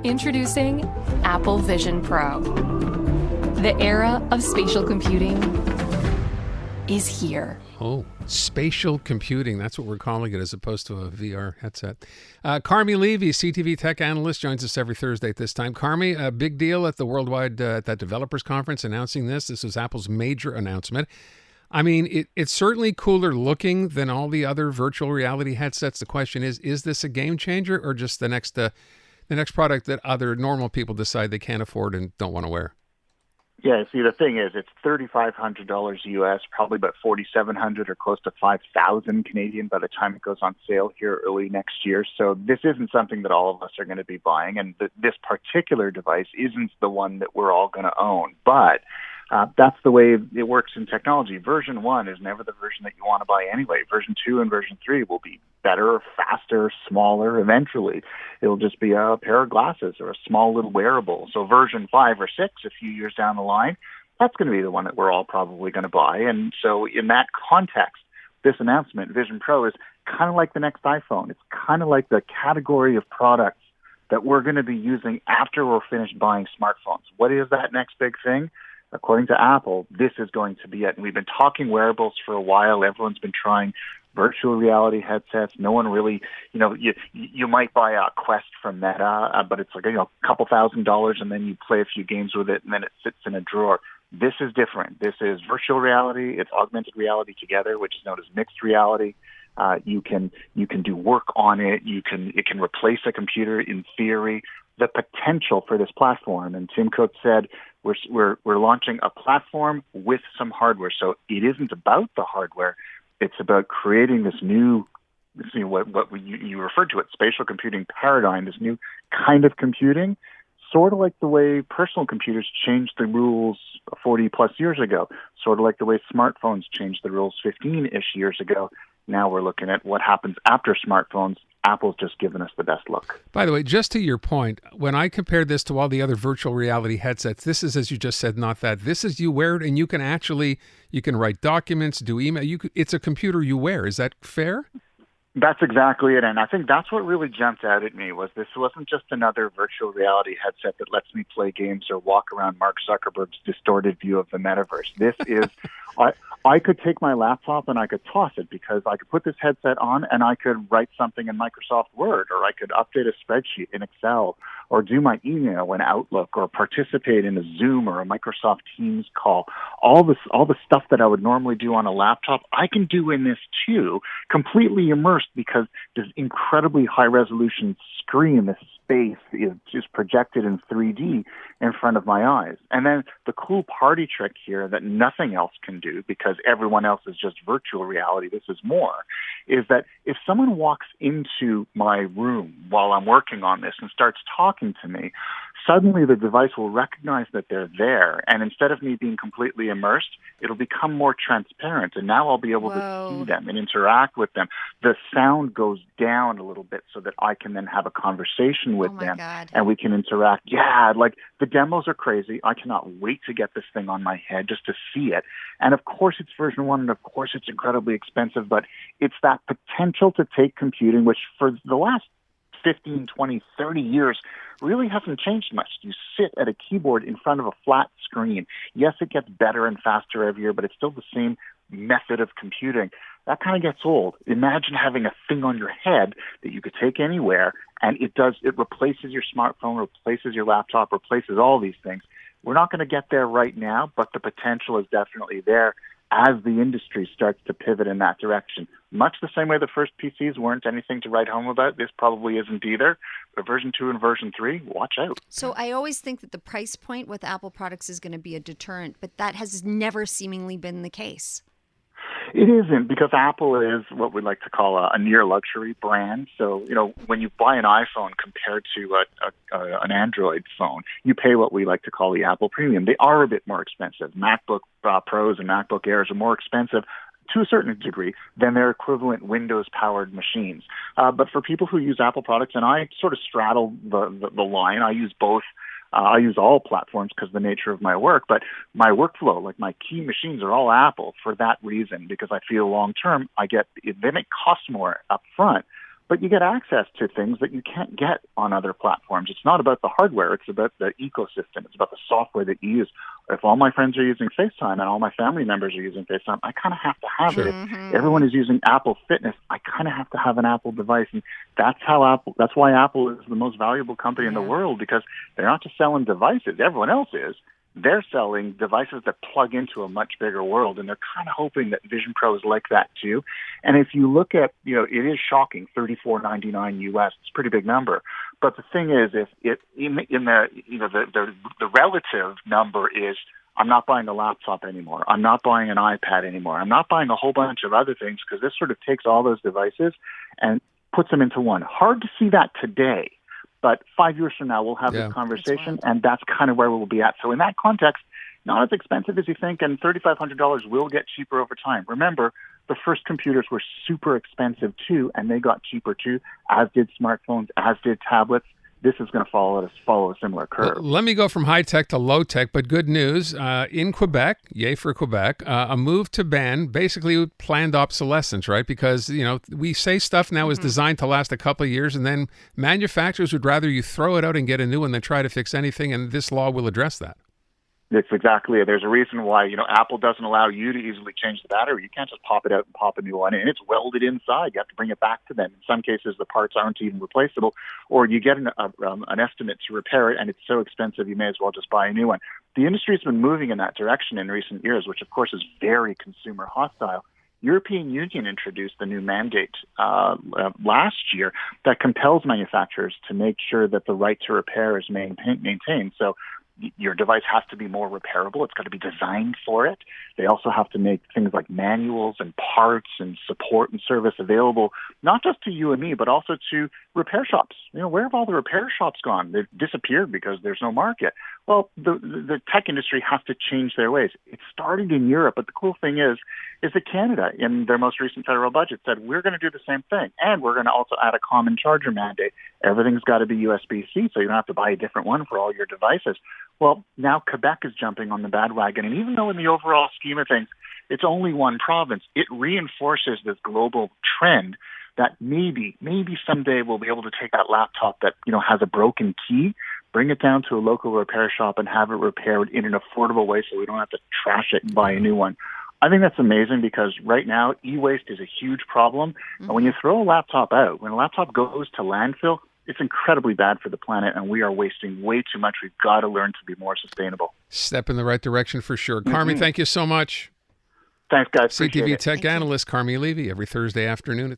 Introducing Apple Vision Pro. The era of spatial computing is here. Oh, spatial computing. That's what we're calling it as opposed to a VR headset. CARMI LEVY, CTV tech analyst, joins us every Thursday at this time. CARMI, a big deal at the Worldwide at that Developers Conference announcing this. This was Apple's major announcement. I mean, it's certainly cooler looking than all the other virtual reality headsets. The question is this a game changer or just the next product that other normal people decide they can't afford and don't want to wear? Yeah, see, the thing is, it's $3,500 US, probably about $4,700 or close to 5,000 Canadian by the time it goes on sale here early next year. So this isn't something that all of us are going to be buying, and this particular device isn't the one that we're all going to own. But that's the way it works in technology. Version 1 is never the version that you want to buy anyway. Version 2 and version 3 will be better, faster, smaller. Eventually, it'll just be a pair of glasses or a small little wearable. So version 5 or 6, a few years down the line, that's going to be the one that we're all probably going to buy. And so in that context, this announcement, Vision Pro, is kind of like the next iPhone. It's kind of like the category of products that we're going to be using after we're finished buying smartphones. What is that next big thing? According to Apple, this is going to be it. And we've been talking wearables for a while. Everyone's been trying virtual reality headsets. No one really, you might buy a Quest from Meta, but it's like, a couple $1,000 and then you play a few games with it and then it sits in a drawer. This is different. This is virtual reality. It's augmented reality together, which is known as mixed reality. You can do work on it. It can replace a computer in theory. The potential for this platform, and Tim Cook said, we're launching a platform with some hardware. So it isn't about the hardware. It's about creating this new, what you referred to it, spatial computing paradigm, this new kind of computing, sort of like the way personal computers changed the rules 40 plus years ago, sort of like the way smartphones changed the rules 15-ish years ago. Now we're looking at what happens after smartphones. Apple's just given us the best look. By the way, just to your point, when I compared this to all the other virtual reality headsets, this is, as you just said, not that. This is you wear it and you can write documents, do email. It's a computer you wear. Is that fair? That's exactly it. And I think that's what really jumped out at me was this wasn't just another virtual reality headset that lets me play games or walk around Mark Zuckerberg's distorted view of the metaverse. This is, I could take my laptop and I could toss it because I could put this headset on and I could write something in Microsoft Word, or I could update a spreadsheet in Excel, or do my email in Outlook, or participate in a Zoom or a Microsoft Teams call. All the stuff that I would normally do on a laptop, I can do in this too, completely immersed because this incredibly high resolution screen, this space is just projected in 3D in front of my eyes. And then the cool party trick here that nothing else can do, because everyone else is just virtual reality, this is more, is that if someone walks into my room while I'm working on this and starts talking to me, suddenly the device will recognize that they're there. And instead of me being completely immersed, it'll become more transparent. And now I'll be able to see them and interact with them. The sound goes down a little bit so that I can then have a conversation with them. God. And we can interact. Yeah, like the demos are crazy. I cannot wait to get this thing on my head just to see it. And of course it's version 1, and of course it's incredibly expensive, but it's that potential to take computing, which for the last 15, 20, 30 years really hasn't changed much. You sit at a keyboard in front of a flat screen. Yes, it gets better and faster every year, but it's still the same method of computing. That kind of gets old. Imagine having a thing on your head that you could take anywhere, and it replaces your smartphone, replaces your laptop, replaces all these things. We're not going to get there right now, but the potential is definitely there as the industry starts to pivot in that direction. Much the same way the first PCs weren't anything to write home about, this probably isn't either. But version 2 and version 3, watch out. So I always think that the price point with Apple products is going to be a deterrent, but that has never seemingly been the case. It isn't, because Apple is what we like to call a near luxury brand. So, when you buy an iPhone compared to an Android phone, you pay what we like to call the Apple Premium. They are a bit more expensive. MacBook Pros and MacBook Airs are more expensive to a certain degree than their equivalent Windows-powered machines. But for people who use Apple products, and I sort of straddle the line, I use both. I use all platforms because of the nature of my work, but my workflow, like my key machines, are all Apple for that reason, because I feel long-term, they may cost more up front, but you get access to things that you can't get on other platforms. It's not about the hardware. It's about the ecosystem. It's about the software that you use. If all my friends are using FaceTime and all my family members are using FaceTime, I kind of have to have it. If everyone is using Apple Fitness, I kind of have to have an Apple device. And that's why Apple is the most valuable company in the world, because they're not just selling devices. Everyone else is. They're selling devices that plug into a much bigger world, and they're kind of hoping that Vision Pro is like that too. And if you look at, it is shocking, $34.99 US. It's a pretty big number. But the thing is, if in the relative number is, I'm not buying a laptop anymore. I'm not buying an iPad anymore. I'm not buying a whole bunch of other things, because this sort of takes all those devices and puts them into one. Hard to see that today. But 5 years from now, we'll have this conversation, and that's kind of where we'll be at. So in that context, not as expensive as you think, and $3,500 will get cheaper over time. Remember, the first computers were super expensive too, and they got cheaper too, as did smartphones, as did tablets. This is going to follow a similar curve. Let me go from high tech to low tech, but good news. In Quebec, yay for Quebec, a move to ban basically planned obsolescence, right? Because, we say stuff now is designed to last a couple of years, and then manufacturers would rather you throw it out and get a new one than try to fix anything, and this law will address that. It's exactly it. There's a reason why, Apple doesn't allow you to easily change the battery. You can't just pop it out and pop a new one in. It's welded inside. You have to bring it back to them. In some cases, the parts aren't even replaceable, or you get an estimate to repair it, and it's so expensive you may as well just buy a new one. The industry has been moving in that direction in recent years, which, of course, is very consumer hostile. European Union introduced a new mandate last year that compels manufacturers to make sure that the right to repair is maintained. So your device has to be more repairable. It's got to be designed for it. They also have to make things like manuals and parts and support and service available, not just to you and me, but also to repair shops. Where have all the repair shops gone? They've disappeared because there's no market. Well, the tech industry has to change their ways. It started in Europe, but the cool thing is that Canada, in their most recent federal budget, said, we're going to do the same thing, and we're going to also add a common charger mandate. Everything's got to be USB-C, so you don't have to buy a different one for all your devices. Well, now Quebec is jumping on the bandwagon, and even though in the overall scheme of things, it's only one province, it reinforces this global trend that maybe someday we'll be able to take that laptop that, has a broken key, bring it down to a local repair shop and have it repaired in an affordable way so we don't have to trash it and buy a new one. I think that's amazing, because right now e-waste is a huge problem. And when you throw a laptop out, when a laptop goes to landfill, it's incredibly bad for the planet, and we are wasting way too much. We've got to learn to be more sustainable. Step in the right direction for sure. CARMI, thank you so much. Thanks, guys. CTV Tech Analyst CARMI Levy, every Thursday afternoon.